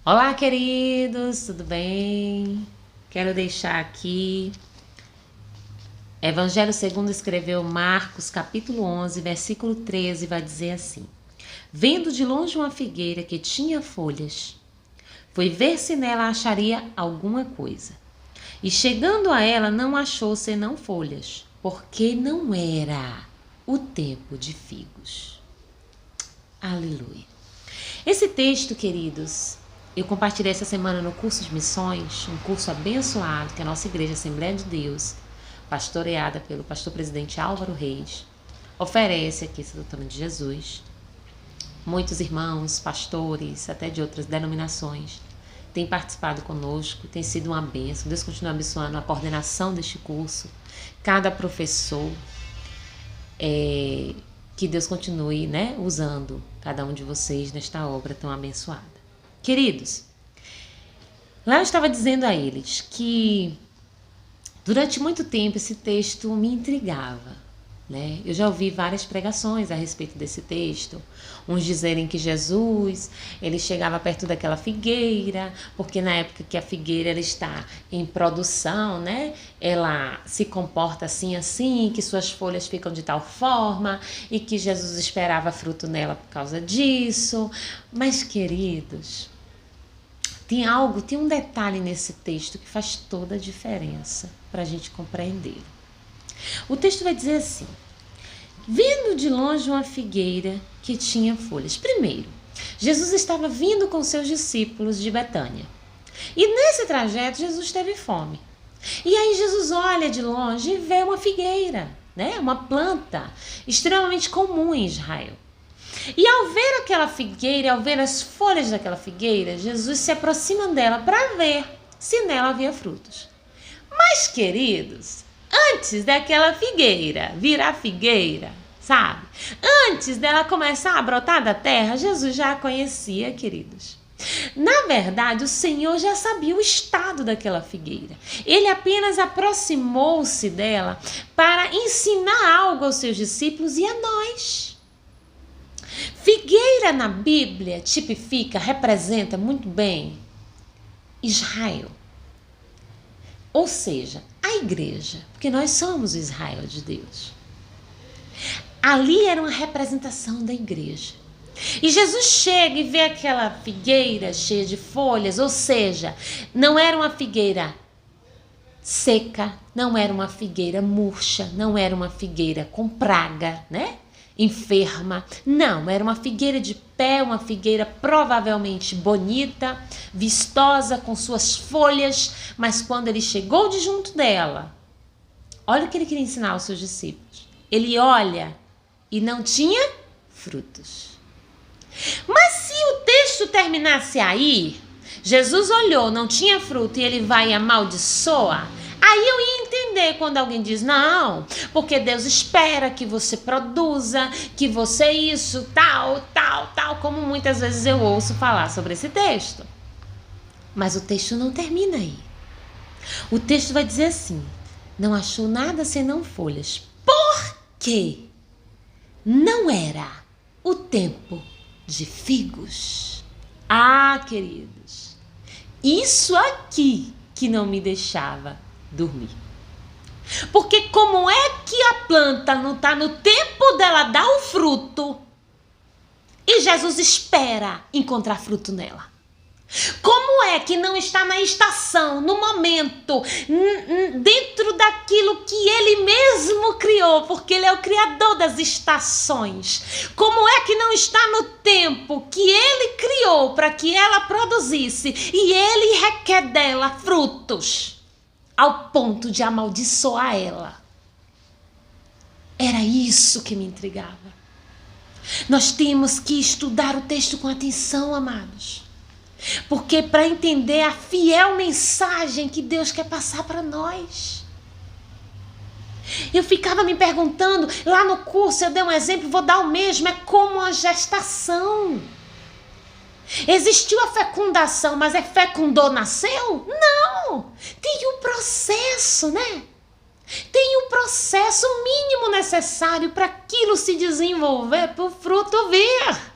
Olá, queridos, tudo bem? Quero deixar aqui. Evangelho segundo escreveu Marcos, capítulo 11, versículo 13, vai dizer assim: Vendo de longe uma figueira que tinha folhas, foi ver se nela acharia alguma coisa. E chegando a ela, não achou senão folhas, porque não era o tempo de figos. Aleluia. Esse texto, queridos, eu compartilhei essa semana no curso de missões, um curso abençoado que a nossa igreja Assembleia de Deus, pastoreada pelo pastor presidente Álvaro Reis, oferece aqui, Santo Nome de Jesus. Muitos irmãos, pastores, até de outras denominações, têm participado conosco, tem sido uma bênção. Deus continua abençoando a coordenação deste curso, cada professor, que Deus continue, usando cada um de vocês nesta obra tão abençoada. Queridos, lá eu estava dizendo a eles que durante muito tempo esse texto me intrigava, né? Eu já ouvi várias pregações a respeito desse texto, uns dizerem que Jesus, ele chegava perto daquela figueira, porque na época que a figueira ela está em produção, né? Ela se comporta assim, que suas folhas ficam de tal forma, e que Jesus esperava fruto nela por causa disso. Mas, queridos, tem um detalhe nesse texto que faz toda a diferença para a gente compreender. O texto vai dizer assim: vendo de longe uma figueira que tinha folhas. Primeiro, Jesus estava vindo com seus discípulos de Betânia. E nesse trajeto, Jesus teve fome. E aí Jesus olha de longe e vê uma figueira, né? Uma planta extremamente comum em Israel. E ao ver aquela figueira, ao ver as folhas daquela figueira, Jesus se aproxima dela para ver se nela havia frutos. Mas, queridos, antes daquela figueira virar figueira, sabe? Antes dela começar a brotar da terra, Jesus já a conhecia, queridos. Na verdade, o Senhor já sabia o estado daquela figueira. Ele apenas aproximou-se dela para ensinar algo aos seus discípulos e a nós. Figueira na Bíblia representa muito bem Israel. Ou seja, a igreja, porque nós somos o Israel de Deus. Ali era uma representação da igreja. E Jesus chega e vê aquela figueira cheia de folhas, ou seja, não era uma figueira seca, não era uma figueira murcha, não era uma figueira com praga, né? Enferma. Não, era uma figueira de pé, uma figueira provavelmente bonita, vistosa, com suas folhas, mas quando ele chegou de junto dela, olha o que ele queria ensinar aos seus discípulos. Ele olha e não tinha frutos. Mas se o texto terminasse aí, Jesus olhou, não tinha fruto e ele vai e amaldiçoa, aí eu ia entender quando alguém diz, não, porque Deus espera que você produza, que você isso, tal, como muitas vezes eu ouço falar sobre esse texto. Mas o texto não termina aí. O texto vai dizer assim: não achou nada senão folhas, porque não era o tempo de figos. Ah, queridos, isso aqui que não me deixava dormir. Porque como é que a planta não está no tempo dela dar o fruto e Jesus espera encontrar fruto nela? Como é que não está na estação, no momento, dentro daquilo que ele mesmo criou, porque ele é o criador das estações? Como é que não está no tempo que ele criou para que ela produzisse e ele requer dela frutos, ao ponto de amaldiçoar ela? Era isso que me intrigava. Nós temos que estudar o texto com atenção, amados. Porque para entender a fiel mensagem que Deus quer passar para nós. Eu ficava me perguntando, lá no curso eu dei um exemplo, vou dar o mesmo, é como a gestação. Existiu a fecundação, mas fecundou, nasceu? Não! Tem um processo, né? Tem um processo mínimo necessário para aquilo se desenvolver, para o fruto vir.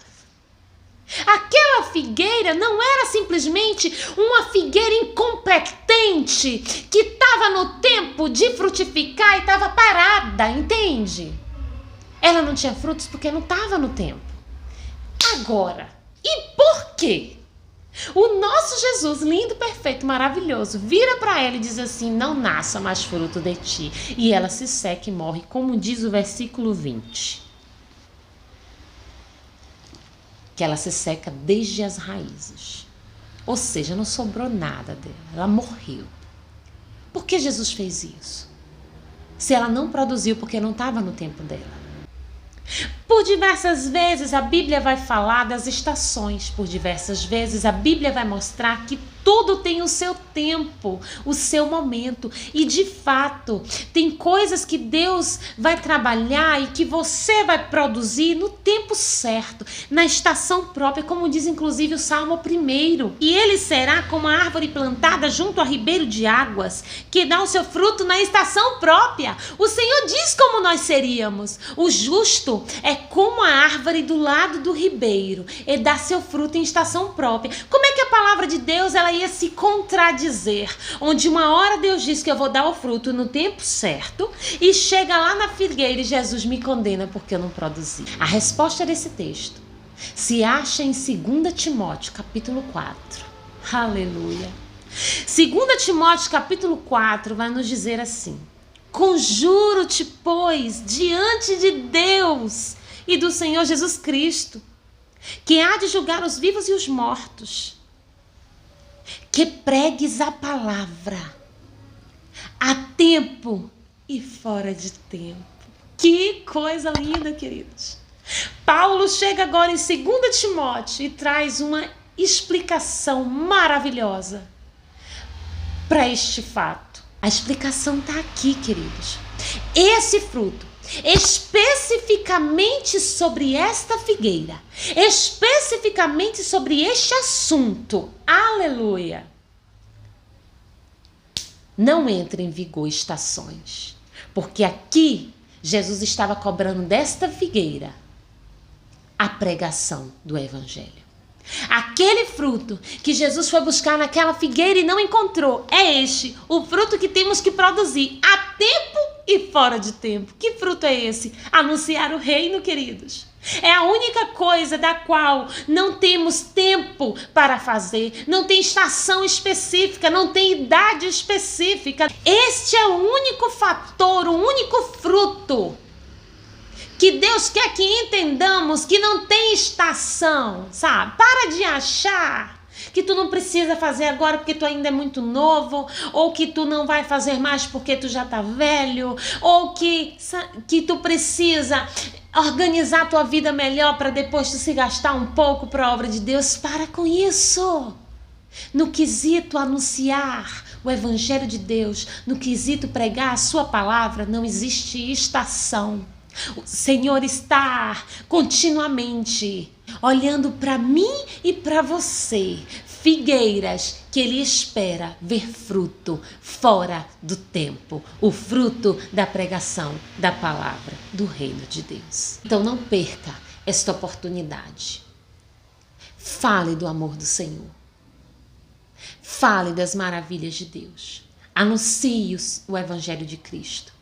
Aquela figueira não era simplesmente uma figueira incompetente que estava no tempo de frutificar e estava parada, entende? Ela não tinha frutos porque não estava no tempo. Agora, e por quê? O nosso Jesus, lindo, perfeito, maravilhoso, vira para ela e diz assim: não nasça mais fruto de ti. E ela se seca e morre, como diz o versículo 20. Que ela se seca desde as raízes. Ou seja, não sobrou nada dela, ela morreu. Por que Jesus fez isso? Se ela não produziu porque não estava no tempo dela. Por diversas vezes a Bíblia vai falar das estações, por diversas vezes a Bíblia vai mostrar que tudo tem o seu tempo, o seu momento. E de fato, tem coisas que Deus vai trabalhar e que você vai produzir no tempo certo, na estação própria, como diz inclusive o Salmo 1. E ele será como a árvore plantada junto a ribeiro de águas, que dá o seu fruto na estação própria. O Senhor diz como nós seríamos. O justo é como a árvore do lado do ribeiro, e dá seu fruto em estação própria. Como é que a palavra de Deus ela ia se contradizer, onde uma hora Deus diz que eu vou dar o fruto no tempo certo e chega lá na figueira e Jesus me condena porque eu não produzi? A resposta desse texto se acha em 2 Timóteo capítulo 4. Aleluia. 2 Timóteo capítulo 4 vai nos dizer assim: conjuro-te, pois, diante de Deus e do Senhor Jesus Cristo, que há de julgar os vivos e os mortos, que pregues a palavra a tempo e fora de tempo. Que coisa linda, queridos. Paulo chega agora em 2 Timóteo e traz uma explicação maravilhosa para este fato. A explicação está aqui, queridos. Esse fruto, especificamente sobre esta figueira, especificamente sobre este assunto, aleluia, não entra em vigor estações, porque aqui Jesus estava cobrando desta figueira a pregação do evangelho. Aquele fruto que Jesus foi buscar naquela figueira e não encontrou, é este, o fruto que temos que produzir a tempo e fora de tempo. Que fruto é esse? Anunciar o reino, queridos. É a única coisa da qual não temos tempo para fazer, não tem estação específica, não tem idade específica. Este é o único fator, o único fruto que Deus quer que entendamos que não tem estação, sabe? Para de achar que tu não precisa fazer agora porque tu ainda é muito novo, ou que tu não vai fazer mais porque tu já tá velho, ou que tu precisa organizar a tua vida melhor para depois tu se gastar um pouco para a obra de Deus. Para com isso. No quesito anunciar o evangelho de Deus, no quesito pregar a sua palavra, não existe estação. O Senhor está continuamente olhando para mim e para você, figueiras que Ele espera ver fruto fora do tempo, o fruto da pregação da palavra do reino de Deus. Então não perca esta oportunidade. Fale do amor do Senhor. Fale das maravilhas de Deus. Anuncie o evangelho de Cristo.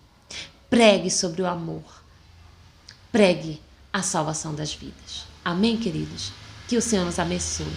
Pregue sobre o amor. Pregue a salvação das vidas. Amém, queridos? Que o Senhor nos abençoe.